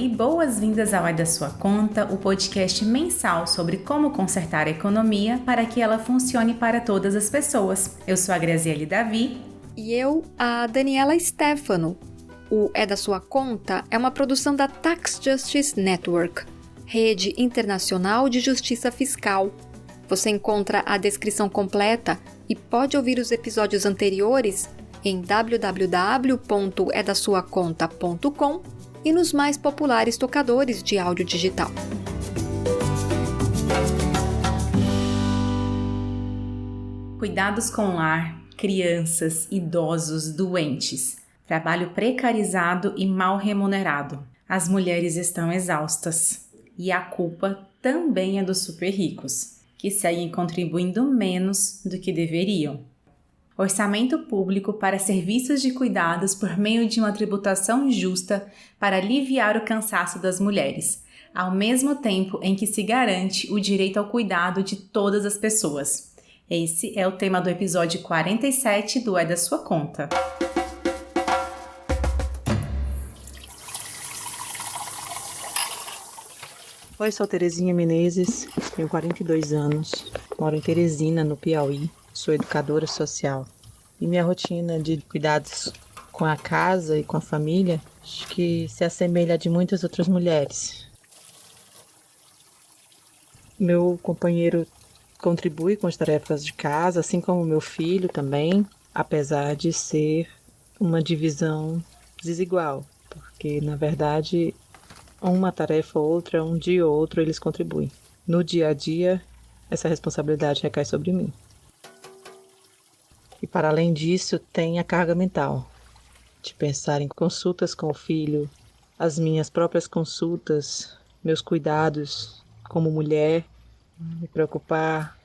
Oi, boas-vindas ao É da Sua Conta, o podcast mensal sobre como consertar a economia para que ela funcione para todas as pessoas. Eu sou a Graziele Davi. E eu, a Daniela Stefano. O É da Sua Conta é uma produção da Tax Justice Network, rede internacional de justiça fiscal. Você encontra a descrição completa e pode ouvir os episódios anteriores em www.edasuaconta.com e nos mais populares tocadores de áudio digital. Cuidados com o lar, crianças, idosos, doentes, trabalho precarizado e mal remunerado. As mulheres estão exaustas e a culpa também é dos super ricos, que seguem contribuindo menos do que deveriam. Orçamento público para serviços de cuidados por meio de uma tributação justa para aliviar o cansaço das mulheres, ao mesmo tempo em que se garante o direito ao cuidado de todas as pessoas. Esse é o tema do episódio 47 do É da Sua Conta. Oi, sou Terezinha Menezes, tenho 42 anos, moro em Teresina, no Piauí, sou educadora social. E minha rotina de cuidados com a casa e com a família, acho que se assemelha a de muitas outras mulheres. Meu companheiro contribui com as tarefas de casa, assim como meu filho também, apesar de ser uma divisão desigual, porque na verdade uma tarefa ou outra, um dia ou outro eles contribuem. No dia a dia, essa responsabilidade recai sobre mim. E para além disso, tem a carga mental, de pensar em consultas com o filho, as minhas próprias consultas, meus cuidados como mulher, me preocupar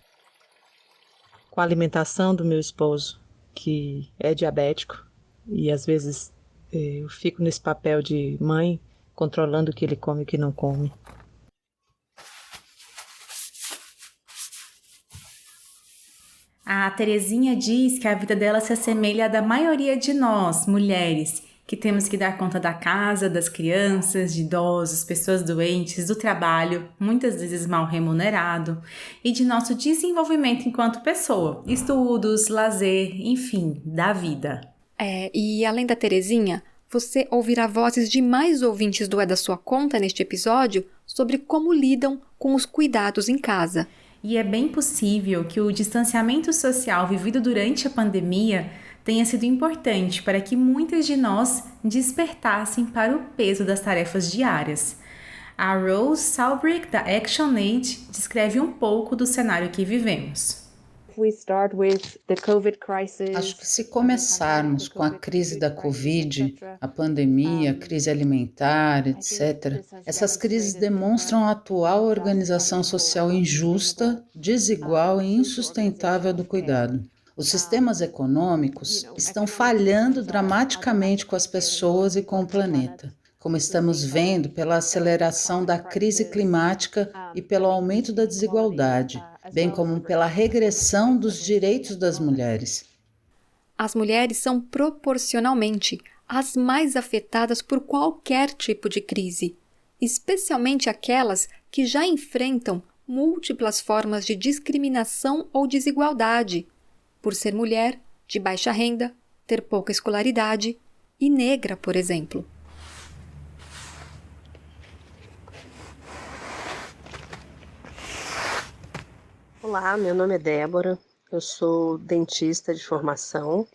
com a alimentação do meu esposo, que é diabético, e às vezes eu fico nesse papel de mãe, controlando o que ele come e o que não come. A Terezinha diz que a vida dela se assemelha à da maioria de nós, mulheres, que temos que dar conta da casa, das crianças, de idosos, pessoas doentes, do trabalho, muitas vezes mal remunerado, e de nosso desenvolvimento enquanto pessoa, estudos, lazer, enfim, da vida. E além da Terezinha, você ouvirá vozes de mais ouvintes do É da Sua Conta neste episódio sobre como lidam com os cuidados em casa. E é bem possível que o distanciamento social vivido durante a pandemia tenha sido importante para que muitas de nós despertassem para o peso das tarefas diárias. A Rose Salbrick, da ActionAid, descreve um pouco do cenário que vivemos. Acho que se começarmos com a crise da Covid, a pandemia, a crise alimentar, etc., essas crises demonstram a atual organização social injusta, desigual e insustentável do cuidado. Os sistemas econômicos estão falhando dramaticamente com as pessoas e com o planeta, como estamos vendo pela aceleração da crise climática e pelo aumento da desigualdade, bem como pela regressão dos direitos das mulheres. As mulheres são proporcionalmente as mais afetadas por qualquer tipo de crise, especialmente aquelas que já enfrentam múltiplas formas de discriminação ou desigualdade, por ser mulher, de baixa renda, ter pouca escolaridade e negra, por exemplo. Olá, meu nome é Débora, eu sou dentista de formação,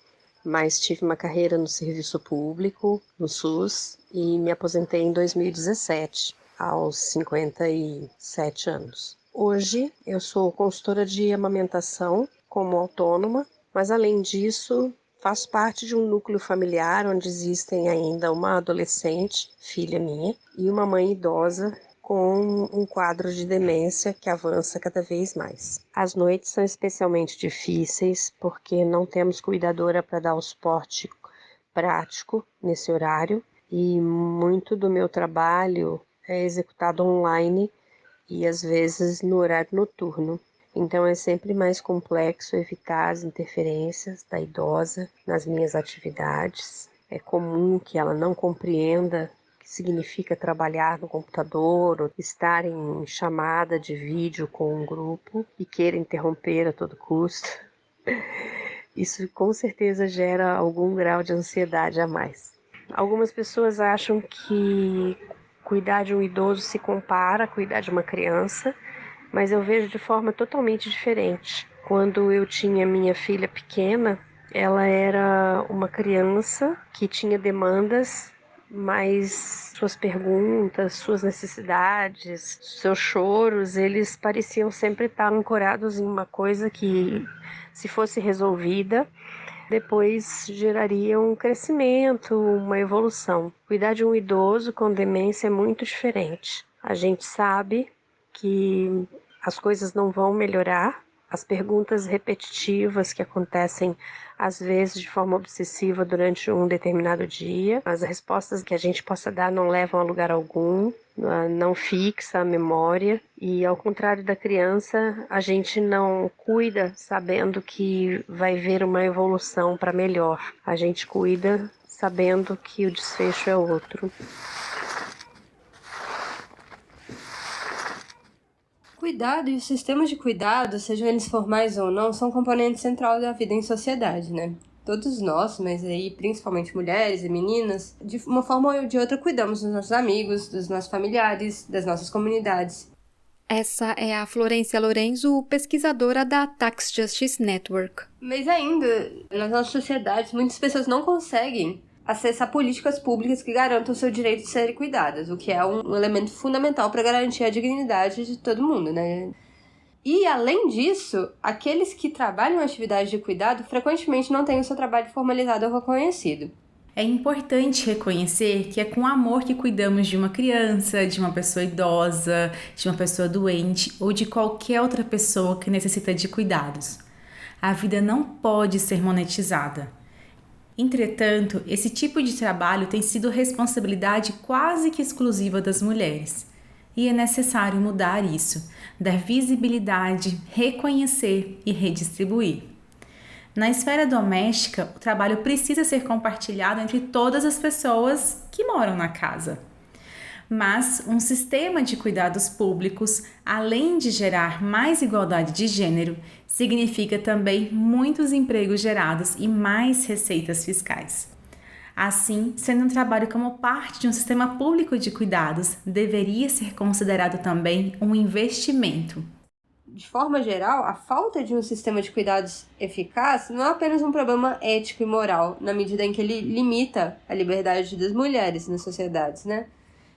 mas tive uma carreira no serviço público, no SUS, e me aposentei em 2017, aos 57 anos. Hoje eu sou consultora de amamentação como autônoma, mas além disso faço parte de um núcleo familiar onde existem ainda uma adolescente, filha minha, e uma mãe idosa com um quadro de demência que avança cada vez mais. As noites são especialmente difíceis porque não temos cuidadora para dar o suporte prático nesse horário e muito do meu trabalho é executado online e às vezes no horário noturno. Então é sempre mais complexo evitar as interferências da idosa nas minhas atividades. É comum que ela não compreenda que significa trabalhar no computador ou estar em chamada de vídeo com um grupo e queira interromper a todo custo. Isso com certeza gera algum grau de ansiedade a mais. Algumas pessoas acham que cuidar de um idoso se compara a cuidar de uma criança, mas eu vejo de forma totalmente diferente. Quando eu tinha minha filha pequena, ela era uma criança que tinha demandas, mas suas perguntas, suas necessidades, seus choros, eles pareciam sempre estar ancorados em uma coisa que, se fosse resolvida, depois geraria um crescimento, uma evolução. Cuidar de um idoso com demência é muito diferente. A gente sabe que as coisas não vão melhorar, as perguntas repetitivas que acontecem às vezes de forma obsessiva durante um determinado dia, as respostas que a gente possa dar não levam a lugar algum, não fixa a memória, e ao contrário da criança, a gente não cuida sabendo que vai ver uma evolução para melhor, a gente cuida sabendo que o desfecho é outro. Cuidado e os sistemas de cuidado, sejam eles formais ou não, são componente central da vida em sociedade, né? Todos nós, mas aí principalmente mulheres e meninas, de uma forma ou de outra cuidamos dos nossos amigos, dos nossos familiares, das nossas comunidades. Essa é a Florência Lorenzo, pesquisadora da Tax Justice Network. Mas ainda, nas nossas sociedades, muitas pessoas não conseguem acessar políticas públicas que garantam o seu direito de serem cuidadas, o que é um elemento fundamental para garantir a dignidade de todo mundo, né? E, além disso, aqueles que trabalham em atividades de cuidado frequentemente não têm o seu trabalho formalizado ou reconhecido. É importante reconhecer que é com amor que cuidamos de uma criança, de uma pessoa idosa, de uma pessoa doente ou de qualquer outra pessoa que necessita de cuidados. A vida não pode ser monetizada. Entretanto, esse tipo de trabalho tem sido responsabilidade quase que exclusiva das mulheres. E é necessário mudar isso, dar visibilidade, reconhecer e redistribuir. Na esfera doméstica, o trabalho precisa ser compartilhado entre todas as pessoas que moram na casa. Mas um sistema de cuidados públicos, além de gerar mais igualdade de gênero, significa também muitos empregos gerados e mais receitas fiscais. Assim, sendo um trabalho como parte de um sistema público de cuidados, deveria ser considerado também um investimento. De forma geral, a falta de um sistema de cuidados eficaz não é apenas um problema ético e moral, na medida em que ele limita a liberdade das mulheres nas sociedades, né?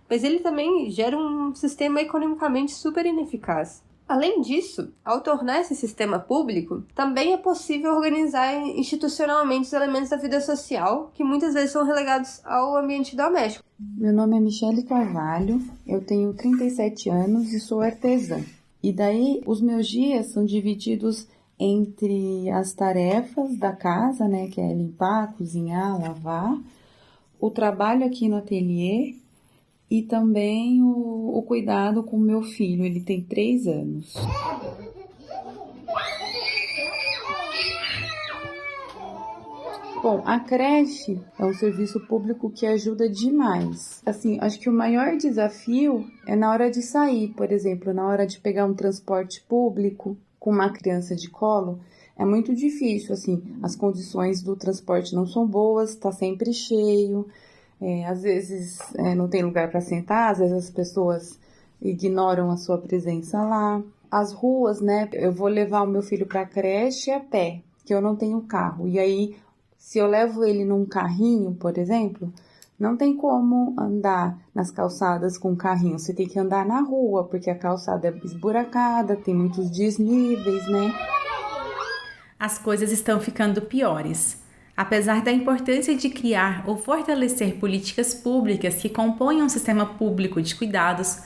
Mas ele também gera um sistema economicamente super ineficaz. Além disso, ao tornar esse sistema público, também é possível organizar institucionalmente os elementos da vida social, que muitas vezes são relegados ao ambiente doméstico. Meu nome é Michele Carvalho, eu tenho 37 anos e sou artesã. E daí, os meus dias são divididos entre as tarefas da casa, né, que é limpar, cozinhar, lavar, o trabalho aqui no ateliê e também o cuidado com o meu filho, ele tem 3 anos. Bom, a creche é um serviço público que ajuda demais. Assim, acho que o maior desafio é na hora de sair, por exemplo, na hora de pegar um transporte público com uma criança de colo, é muito difícil, assim, as condições do transporte não são boas, tá sempre cheio, às vezes não tem lugar para sentar, às vezes as pessoas ignoram a sua presença lá. As ruas, né, eu vou levar o meu filho para a creche a pé, que eu não tenho carro, e aí se eu levo ele num carrinho, por exemplo, não tem como andar nas calçadas com carrinho. Você tem que andar na rua, porque a calçada é esburacada, tem muitos desníveis, né? As coisas estão ficando piores. Apesar da importância de criar ou fortalecer políticas públicas que compõem um sistema público de cuidados,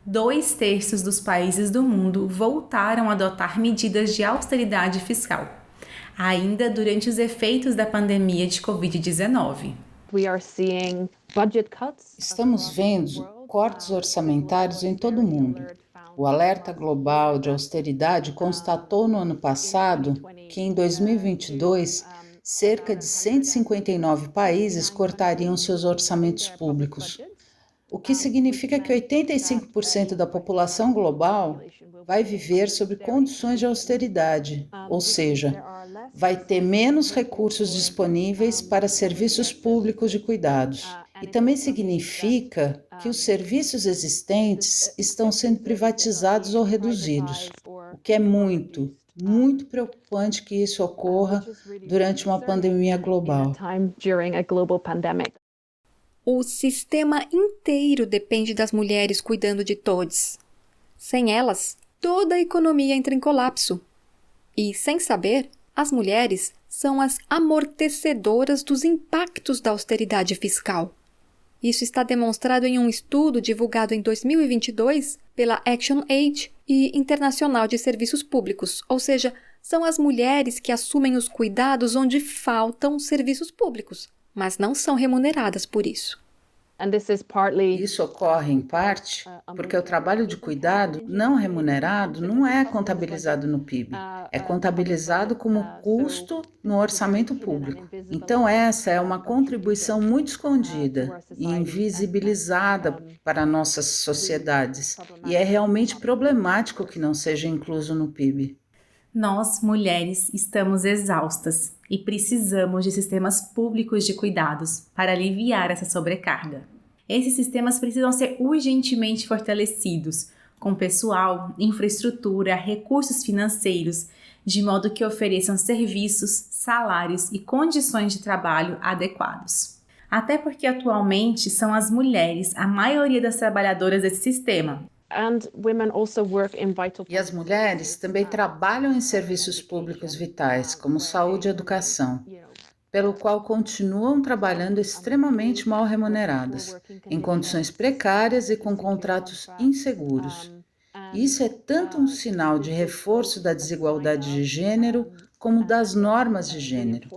2/3 dos países do mundo voltaram a adotar medidas de austeridade fiscal, ainda durante os efeitos da pandemia de Covid-19. Estamos vendo cortes orçamentários em todo o mundo. O alerta global de austeridade constatou no ano passado que em 2022, cerca de 159 países cortariam seus orçamentos públicos. o que significa que 85% da população global vai viver sob condições de austeridade, ou seja, vai ter menos recursos disponíveis para serviços públicos de cuidados. E também significa que os serviços existentes estão sendo privatizados ou reduzidos, o que é muito preocupante que isso ocorra durante uma pandemia global. O sistema inteiro depende das mulheres cuidando de todos. Sem elas, toda a economia entra em colapso. E, sem saber, as mulheres são as amortecedoras dos impactos da austeridade fiscal. Isso está demonstrado em um estudo divulgado em 2022 pela ActionAid e Internacional de Serviços Públicos, ou seja, são as mulheres que assumem os cuidados onde faltam serviços públicos, mas não são remuneradas por isso. Isso ocorre, em parte, porque o trabalho de cuidado não remunerado não é contabilizado no PIB, é contabilizado como custo no orçamento público. Então, essa é uma contribuição muito escondida e invisibilizada para nossas sociedades, e é realmente problemático que não seja incluso no PIB. Nós, mulheres, estamos exaustas e precisamos de sistemas públicos de cuidados para aliviar essa sobrecarga. Esses sistemas precisam ser urgentemente fortalecidos, com pessoal, infraestrutura, recursos financeiros, de modo que ofereçam serviços, salários e condições de trabalho adequados. Até porque atualmente são as mulheres a maioria das trabalhadoras desse sistema. E as mulheres também trabalham em serviços públicos vitais, como saúde e educação, pelo qual continuam trabalhando extremamente mal remuneradas, em condições precárias e com contratos inseguros. Isso é tanto um sinal de reforço da desigualdade de gênero, como das normas de gênero.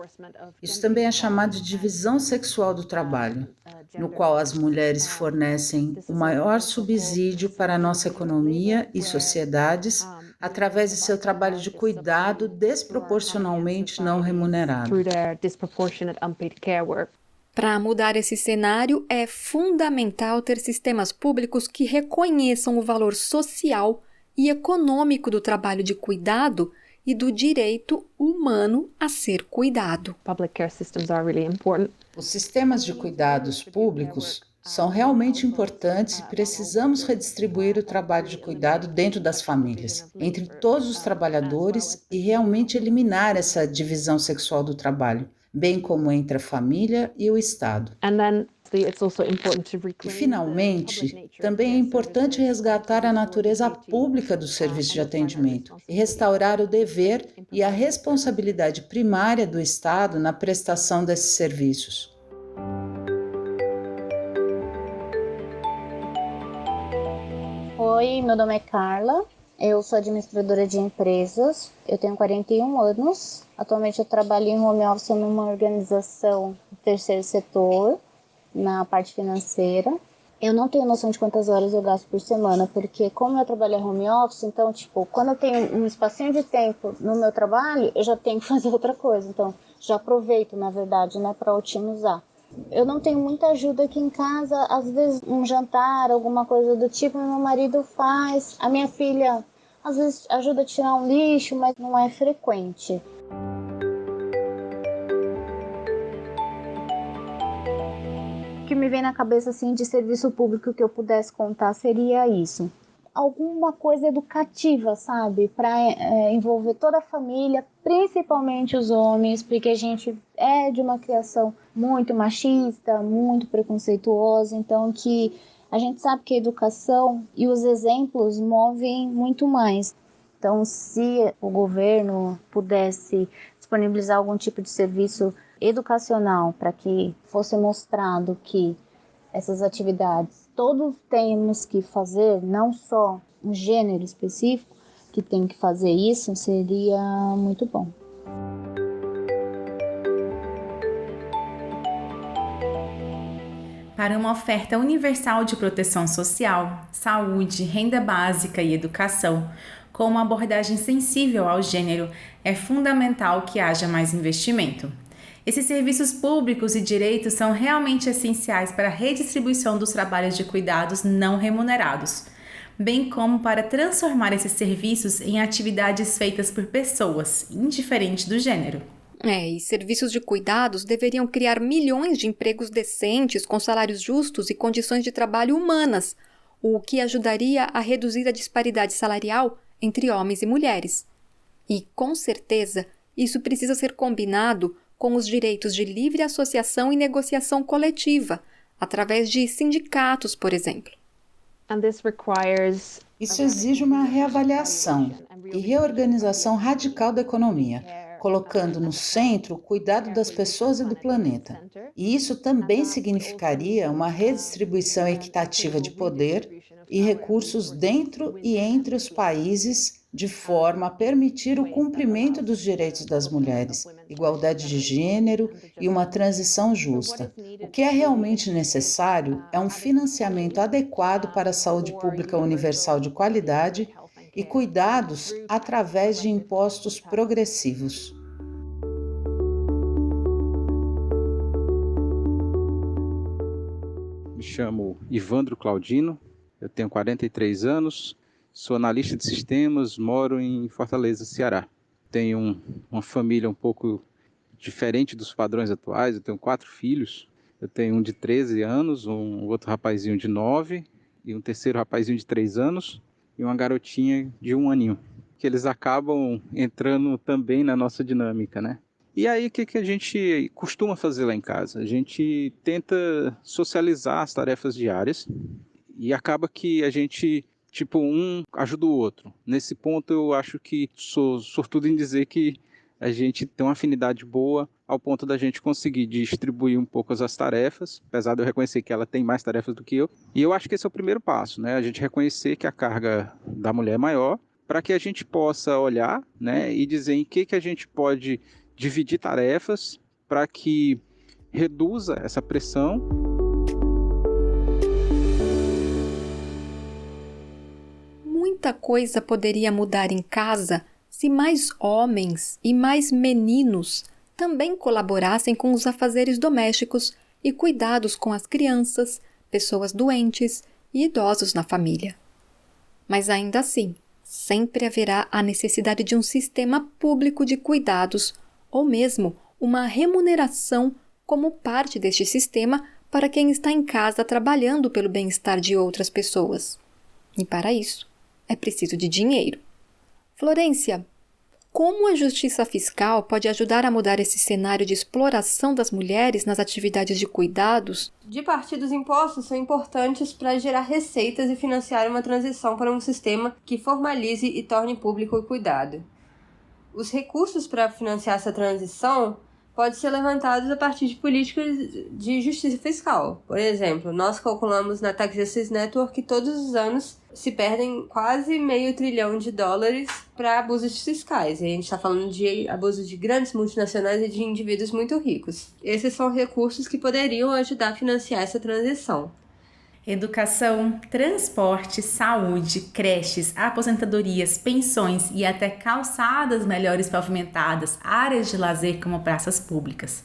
Isso também é chamado de divisão sexual do trabalho, no qual as mulheres fornecem o maior subsídio para a nossa economia e sociedades através de seu trabalho de cuidado desproporcionalmente não remunerado. Para mudar esse cenário, é fundamental ter sistemas públicos que reconheçam o valor social e econômico do trabalho de cuidado e do direito humano a ser cuidado. Os sistemas de cuidados públicos são realmente importantes e precisamos redistribuir o trabalho de cuidado dentro das famílias, entre todos os trabalhadores e realmente eliminar essa divisão sexual do trabalho, bem como entre a família e o Estado. E, finalmente, também é importante resgatar a natureza pública do serviço de atendimento e restaurar o dever e a responsabilidade primária do Estado na prestação desses serviços. Oi, meu nome é Carla, eu sou administradora de empresas, eu tenho 41 anos, atualmente eu trabalho em home office numa organização do terceiro setor, na parte financeira. Eu não tenho noção de quantas horas eu gasto por semana, porque como eu trabalho em home office, então, quando eu tenho um espacinho de tempo no meu trabalho, eu já tenho que fazer outra coisa, então já aproveito, na verdade, né, para otimizar. Eu não tenho muita ajuda aqui em casa, às vezes um jantar, alguma coisa do tipo, meu marido faz, a minha filha às vezes ajuda a tirar um lixo, mas não é frequente. O que me vem na cabeça assim de serviço público que eu pudesse contar seria isso. Alguma coisa educativa, sabe? Para envolver toda a família, principalmente os homens, porque a gente é de uma criação muito machista, muito preconceituosa, então que a gente sabe que a educação e os exemplos movem muito mais. Então, se o governo pudesse disponibilizar algum tipo de serviço educacional para que fosse mostrado que essas atividades todos temos que fazer, não só um gênero específico que tem que fazer isso, seria muito bom. Para uma oferta universal de proteção social, saúde, renda básica e educação, com uma abordagem sensível ao gênero, é fundamental que haja mais investimento. Esses serviços públicos e direitos são realmente essenciais para a redistribuição dos trabalhos de cuidados não remunerados, bem como para transformar esses serviços em atividades feitas por pessoas, indiferente do gênero. E serviços de cuidados deveriam criar milhões de empregos decentes, com salários justos e condições de trabalho humanas, o que ajudaria a reduzir a disparidade salarial entre homens e mulheres. E, com certeza, isso precisa ser combinado com os direitos de livre associação e negociação coletiva, através de sindicatos, por exemplo. Isso exige uma reavaliação e reorganização radical da economia, colocando no centro o cuidado das pessoas e do planeta. E isso também significaria uma redistribuição equitativa de poder e recursos dentro e entre os países, de forma a permitir o cumprimento dos direitos das mulheres, igualdade de gênero e uma transição justa. O que é realmente necessário é um financiamento adequado para a saúde pública universal de qualidade e cuidados através de impostos progressivos. Me chamo Ivandro Claudino, eu tenho 43 anos, sou analista de sistemas, moro em Fortaleza, Ceará. Tenho uma família um pouco diferente dos padrões atuais, eu tenho 4 filhos. Eu tenho um de 13 anos, um outro rapazinho de 9 e um terceiro rapazinho de 3 anos. E uma garotinha de 1 aninho, que eles acabam entrando também na nossa dinâmica, né? E aí, o que a gente costuma fazer lá em casa? A gente tenta socializar as tarefas diárias e acaba que a gente, um ajuda o outro. Nesse ponto, eu acho que sou sortudo em dizer que a gente tem uma afinidade boa ao ponto da gente conseguir distribuir um pouco as tarefas, apesar de eu reconhecer que ela tem mais tarefas do que eu. E eu acho que esse é o primeiro passo, né? A gente reconhecer que a carga da mulher é maior, para que a gente possa olhar, né, e dizer em que a gente pode dividir tarefas para que reduza essa pressão. Muita coisa poderia mudar em casa se mais homens e mais meninos também colaborassem com os afazeres domésticos e cuidados com as crianças, pessoas doentes e idosos na família. Mas ainda assim, sempre haverá a necessidade de um sistema público de cuidados ou mesmo uma remuneração como parte deste sistema para quem está em casa trabalhando pelo bem-estar de outras pessoas. E para isso, é preciso de dinheiro. Florência, como a justiça fiscal pode ajudar a mudar esse cenário de exploração das mulheres nas atividades de cuidados? De partir dos impostos são importantes para gerar receitas e financiar uma transição para um sistema que formalize e torne público o cuidado. Os recursos para financiar essa transição podem ser levantados a partir de políticas de justiça fiscal. Por exemplo, nós calculamos na Tax Justice Network que todos os anos se perdem quase $500 bilhão para abusos fiscais. E a gente está falando de abuso de grandes multinacionais e de indivíduos muito ricos. Esses são recursos que poderiam ajudar a financiar essa transição. Educação, transporte, saúde, creches, aposentadorias, pensões e até calçadas melhores pavimentadas, áreas de lazer como praças públicas.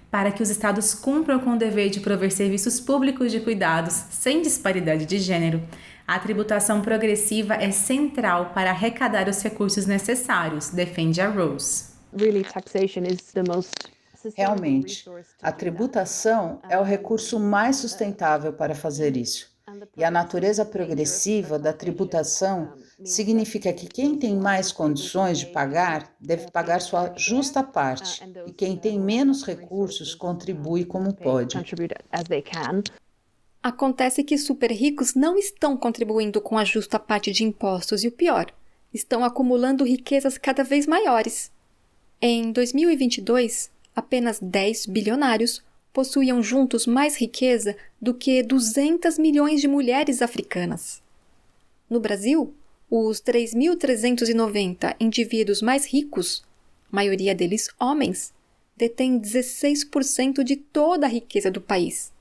Para que os estados cumpram com o dever de prover serviços públicos de cuidados sem disparidade de gênero, a tributação progressiva é central para arrecadar os recursos necessários, defende a Rose. Realmente, a tributação é o recurso mais sustentável para fazer isso. E a natureza progressiva da tributação significa que quem tem mais condições de pagar deve pagar sua justa parte, e quem tem menos recursos contribui como pode. Acontece que super ricos não estão contribuindo com a justa parte de impostos e o pior, estão acumulando riquezas cada vez maiores. Em 2022, apenas 10 bilionários possuíam juntos mais riqueza do que 200 milhões de mulheres africanas. No Brasil, os 3.390 indivíduos mais ricos, maioria deles homens, detêm 16% de toda a riqueza do país.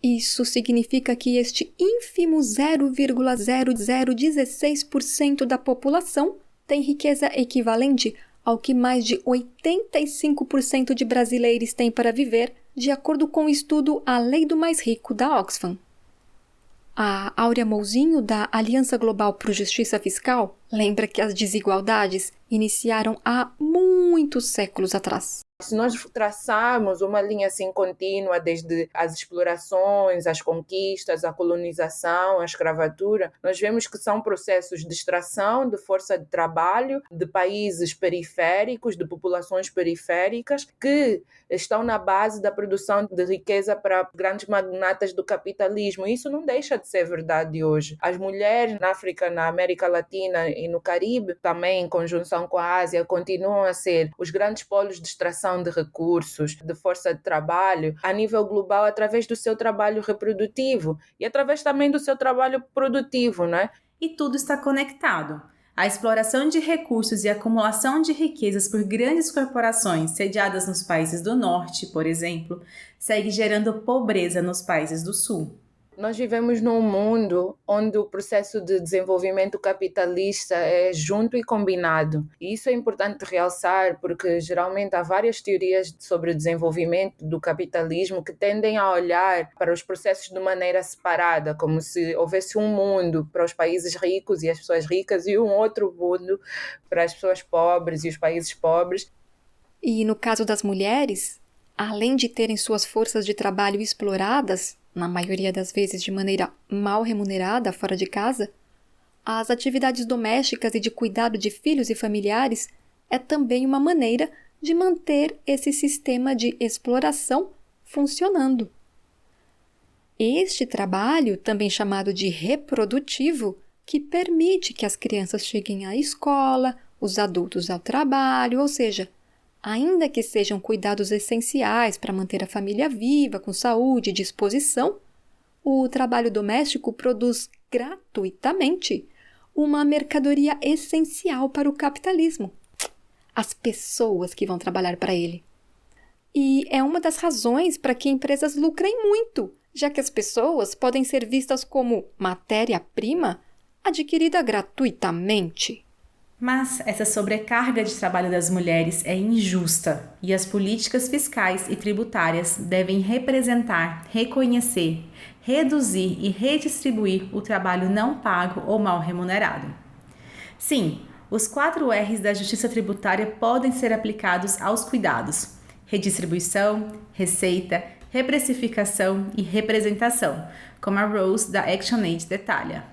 Isso significa que este ínfimo 0,0016% da população tem riqueza equivalente ao que mais de 85% de brasileiros têm para viver, de acordo com o estudo A Lei do Mais Rico, da Oxfam. A Áurea Mouzinho, da Aliança Global por Justiça Fiscal, lembra que as desigualdades iniciaram há muitos séculos atrás. Se nós traçarmos uma linha assim contínua, desde as explorações, as conquistas, a colonização, a escravatura, nós vemos que são processos de extração de força de trabalho de países periféricos, de populações periféricas, que estão na base da produção de riqueza para grandes magnatas do capitalismo. Isso não deixa de ser verdade hoje. As mulheres na África, na América Latina e no Caribe, também em conjunção com a Ásia, continuam a ser os grandes polos de extração de recursos, de força de trabalho, a nível global, através do seu trabalho reprodutivo e através também do seu trabalho produtivo, né? E tudo está conectado. A exploração de recursos e acumulação de riquezas por grandes corporações sediadas nos países do norte, por exemplo, segue gerando pobreza nos países do sul. Nós vivemos num mundo onde o processo de desenvolvimento capitalista é junto e combinado. E isso é importante realçar porque geralmente há várias teorias sobre o desenvolvimento do capitalismo que tendem a olhar para os processos de maneira separada, como se houvesse um mundo para os países ricos e as pessoas ricas e um outro mundo para as pessoas pobres e os países pobres. E no caso das mulheres, além de terem suas forças de trabalho exploradas, na maioria das vezes de maneira mal remunerada fora de casa, as atividades domésticas e de cuidado de filhos e familiares é também uma maneira de manter esse sistema de exploração funcionando. Este trabalho, também chamado de reprodutivo, que permite que as crianças cheguem à escola, os adultos ao trabalho, ou seja, ainda que sejam cuidados essenciais para manter a família viva, com saúde e disposição, o trabalho doméstico produz gratuitamente uma mercadoria essencial para o capitalismo, as pessoas que vão trabalhar para ele. E é uma das razões para que empresas lucrem muito, já que as pessoas podem ser vistas como matéria-prima adquirida gratuitamente. Mas essa sobrecarga de trabalho das mulheres é injusta e as políticas fiscais e tributárias devem representar, reconhecer, reduzir e redistribuir o trabalho não pago ou mal remunerado. Sim, os 4 R's da Justiça Tributária podem ser aplicados aos cuidados: redistribuição, receita, reprecificação e representação, como a Rose da ActionAid detalha.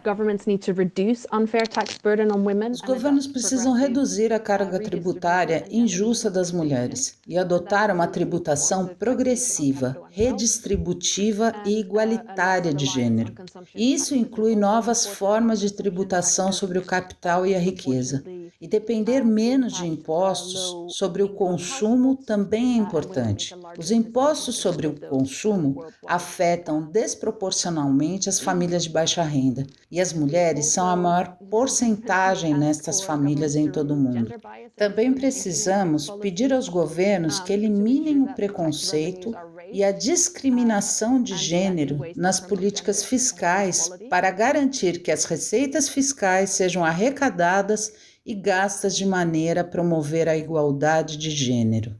Os governos precisam reduzir a carga tributária injusta das mulheres e adotar uma tributação progressiva, redistributiva e igualitária de gênero. Isso inclui novas formas de tributação sobre o capital e a riqueza. E depender menos de impostos sobre o consumo também é importante. Os impostos sobre o consumo afetam desproporcionalmente as famílias de baixa renda, e as mulheres são a maior porcentagem nestas famílias em todo o mundo. Também precisamos pedir aos governos que eliminem o preconceito e a discriminação de gênero nas políticas fiscais para garantir que as receitas fiscais sejam arrecadadas e gastas de maneira a promover a igualdade de gênero.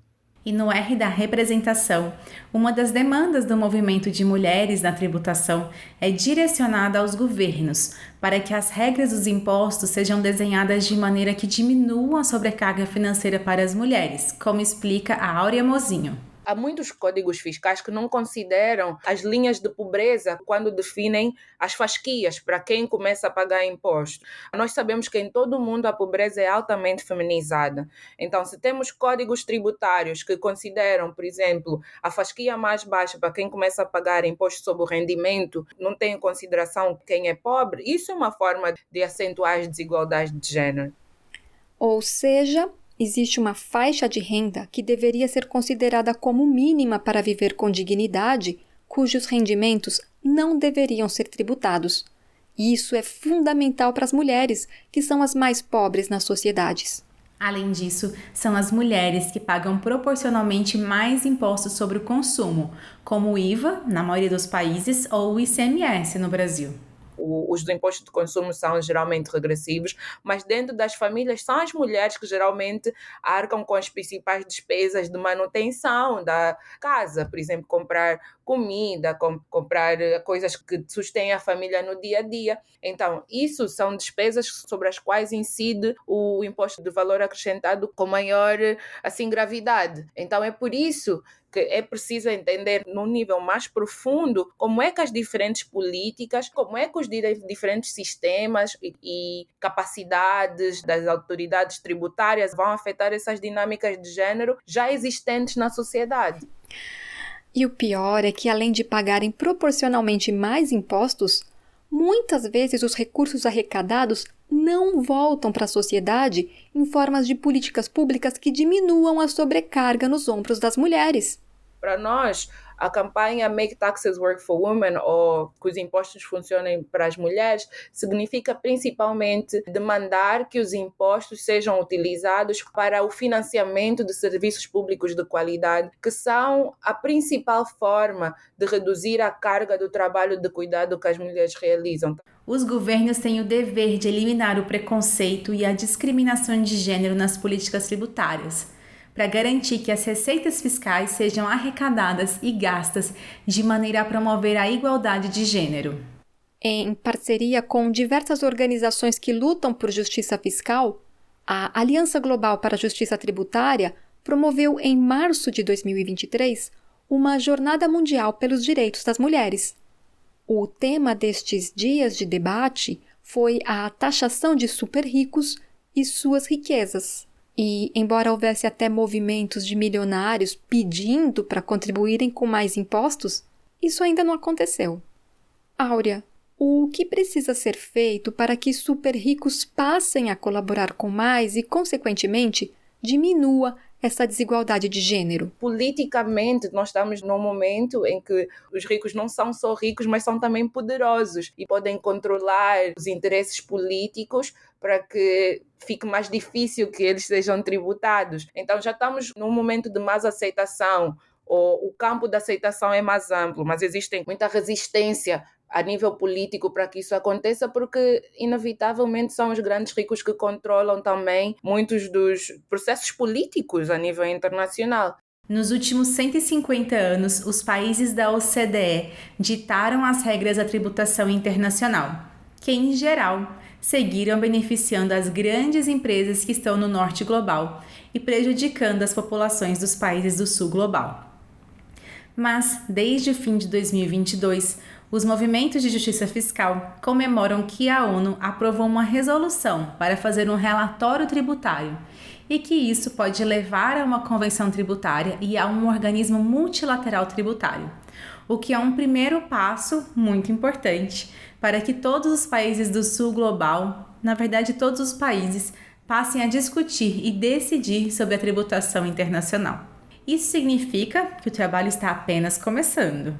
E no R da representação, uma das demandas do movimento de mulheres na tributação é direcionada aos governos, para que as regras dos impostos sejam desenhadas de maneira que diminuam a sobrecarga financeira para as mulheres, como explica a Áurea Mouzinho. Há muitos códigos fiscais que não consideram as linhas de pobreza quando definem as fasquias para quem começa a pagar imposto. Nós sabemos que em todo o mundo a pobreza é altamente feminizada. Então, se temos códigos tributários que consideram, por exemplo, a fasquia mais baixa para quem começa a pagar imposto sobre o rendimento, não tem em consideração quem é pobre, isso é uma forma de acentuar as desigualdades de gênero. Ou seja, existe uma faixa de renda que deveria ser considerada como mínima para viver com dignidade, cujos rendimentos não deveriam ser tributados. E isso é fundamental para as mulheres, que são as mais pobres nas sociedades. Além disso, são as mulheres que pagam proporcionalmente mais impostos sobre o consumo, como o IVA, na maioria dos países, ou o ICMS no Brasil. Os impostos de consumo são geralmente regressivos, mas dentro das famílias são as mulheres que geralmente arcam com as principais despesas de manutenção da casa, por exemplo, comprar comida, comprar coisas que sustêm a família no dia a dia. Então, isso são despesas sobre as quais incide o imposto de valor acrescentado com maior gravidade. Então, é por isso que é preciso entender num nível mais profundo como é que as diferentes políticas, como é que os diferentes sistemas e capacidades das autoridades tributárias vão afetar essas dinâmicas de género já existentes na sociedade. E o pior é que, além de pagarem proporcionalmente mais impostos, muitas vezes os recursos arrecadados não voltam para a sociedade em formas de políticas públicas que diminuam a sobrecarga nos ombros das mulheres. Para nós, a campanha Make Taxes Work for Women, ou que os impostos funcionem para as mulheres, significa principalmente demandar que os impostos sejam utilizados para o financiamento de serviços públicos de qualidade, que são a principal forma de reduzir a carga do trabalho de cuidado que as mulheres realizam. Os governos têm o dever de eliminar o preconceito e a discriminação de gênero nas políticas tributárias, para garantir que as receitas fiscais sejam arrecadadas e gastas de maneira a promover a igualdade de gênero. Em parceria com diversas organizações que lutam por justiça fiscal, a Aliança Global para a Justiça Tributária promoveu em março de 2023 uma Jornada Mundial pelos Direitos das Mulheres. O tema destes dias de debate foi a taxação de super-ricos e suas riquezas. E, embora houvesse até movimentos de milionários pedindo para contribuírem com mais impostos, isso ainda não aconteceu. Áurea, o que precisa ser feito para que super ricos passem a colaborar com mais e, consequentemente, diminua essa desigualdade de gênero? Politicamente, nós estamos num momento em que os ricos não são só ricos, mas são também poderosos e podem controlar os interesses políticos para que fique mais difícil que eles sejam tributados. Então já estamos num momento de mais aceitação, ou o campo da aceitação é mais amplo, mas existe muita resistência a nível político para que isso aconteça, porque inevitavelmente são os grandes ricos que controlam também muitos dos processos políticos a nível internacional. Nos últimos 150 anos, os países da OCDE ditaram as regras da tributação internacional, que, em geral, seguiram beneficiando as grandes empresas que estão no norte global e prejudicando as populações dos países do sul global. Mas, desde o fim de 2022, os movimentos de justiça fiscal comemoram que a ONU aprovou uma resolução para fazer um relatório tributário e que isso pode levar a uma convenção tributária e a um organismo multilateral tributário, o que é um primeiro passo muito importante para que todos os países do sul global, na verdade todos os países, passem a discutir e decidir sobre a tributação internacional. Isso significa que o trabalho está apenas começando.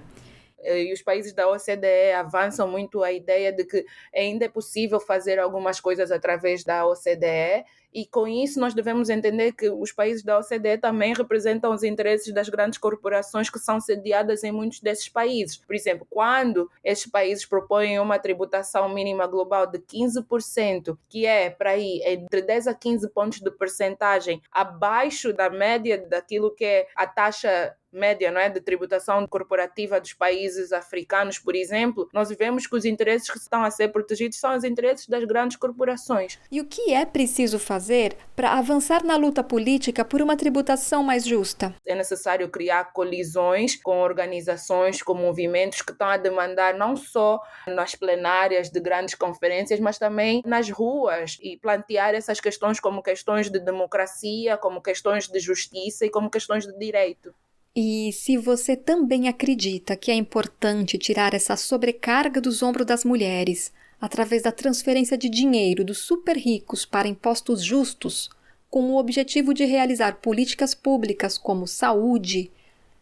E os países da OCDE avançam muito a ideia de que ainda é possível fazer algumas coisas através da OCDE, e com isso nós devemos entender que os países da OCDE também representam os interesses das grandes corporações que são sediadas em muitos desses países. Por exemplo, quando esses países propõem uma tributação mínima global de 15%, que é para ir entre 10 a 15 pontos de percentagem abaixo da média daquilo que é a taxa média, não é, de tributação corporativa dos países africanos, por exemplo, nós vemos que os interesses que estão a ser protegidos são os interesses das grandes corporações. E o que é preciso fazer para avançar na luta política por uma tributação mais justa? É necessário criar colisões com organizações, com movimentos que estão a demandar não só nas plenárias de grandes conferências, mas também nas ruas, e plantear essas questões como questões de democracia, como questões de justiça e como questões de direito. E se você também acredita que é importante tirar essa sobrecarga dos ombros das mulheres através da transferência de dinheiro dos super ricos para impostos justos, com o objetivo de realizar políticas públicas como saúde,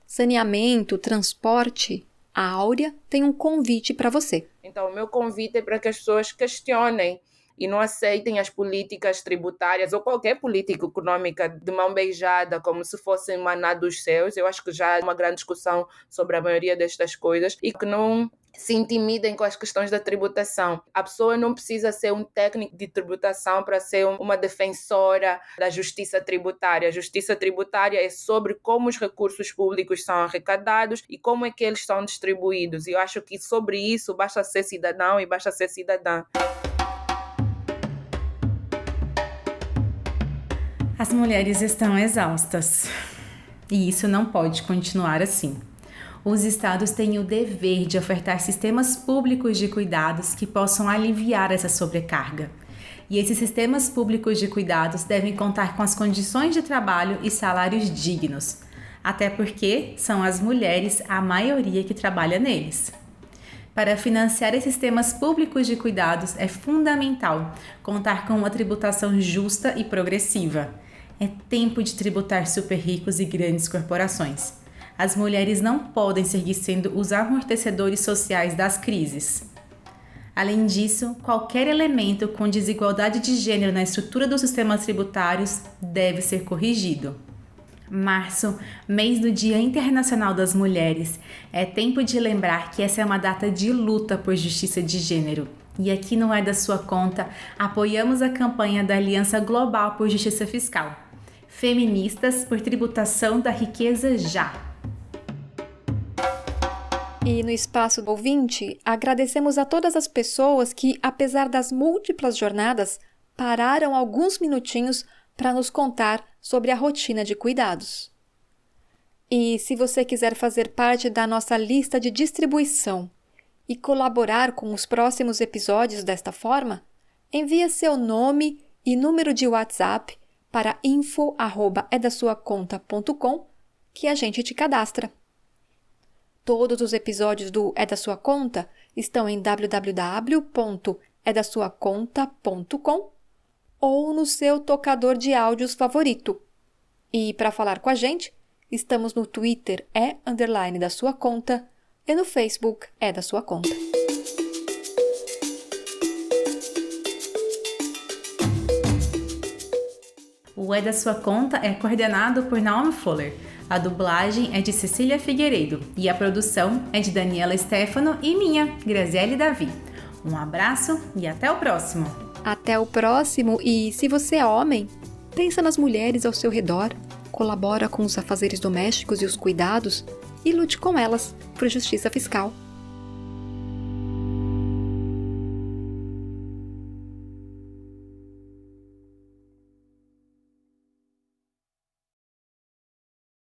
saneamento, transporte, a Áurea tem um convite para você. Então, o meu convite é para que as pessoas questionem e não aceitem as políticas tributárias ou qualquer política econômica de mão beijada, como se fossem maná dos céus. Eu acho que já há uma grande discussão sobre a maioria destas coisas, e que não se intimidem com as questões da tributação. A pessoa não precisa ser um técnico de tributação para ser uma defensora da justiça tributária. A justiça tributária é sobre como os recursos públicos são arrecadados e como é que eles são distribuídos. E eu acho que sobre isso basta ser cidadão e basta ser cidadã. As mulheres estão exaustas e isso não pode continuar assim. Os estados têm o dever de ofertar sistemas públicos de cuidados que possam aliviar essa sobrecarga. E esses sistemas públicos de cuidados devem contar com as condições de trabalho e salários dignos, até porque são as mulheres a maioria que trabalha neles. Para financiar esses sistemas públicos de cuidados é fundamental contar com uma tributação justa e progressiva. É tempo de tributar super ricos e grandes corporações. As mulheres não podem seguir sendo os amortecedores sociais das crises. Além disso, qualquer elemento com desigualdade de gênero na estrutura dos sistemas tributários deve ser corrigido. Março, mês do Dia Internacional das Mulheres, é tempo de lembrar que essa é uma data de luta por justiça de gênero. E aqui no É da Sua Conta, apoiamos a campanha da Aliança Global por Justiça Fiscal. Feministas por tributação da riqueza já! E no Espaço do Ouvinte, agradecemos a todas as pessoas que, apesar das múltiplas jornadas, pararam alguns minutinhos para nos contar sobre a rotina de cuidados. E se você quiser fazer parte da nossa lista de distribuição e colaborar com os próximos episódios desta forma, envie seu nome e número de WhatsApp para info@edasuaconta.com que a gente te cadastra. Todos os episódios do É da Sua Conta estão em www.edasuaconta.com ou no seu tocador de áudios favorito. E para falar com a gente, estamos no Twitter _da Sua Conta e no Facebook É da Sua Conta. O É da Sua Conta é coordenado por Naomi Fuller. A dublagem é de Cecília Figueiredo e a produção é de Daniela Stefano e minha, Graziele Davi. Um abraço e até o próximo! Até o próximo e, se você é homem, pensa nas mulheres ao seu redor, colabora com os afazeres domésticos e os cuidados e lute com elas por justiça fiscal.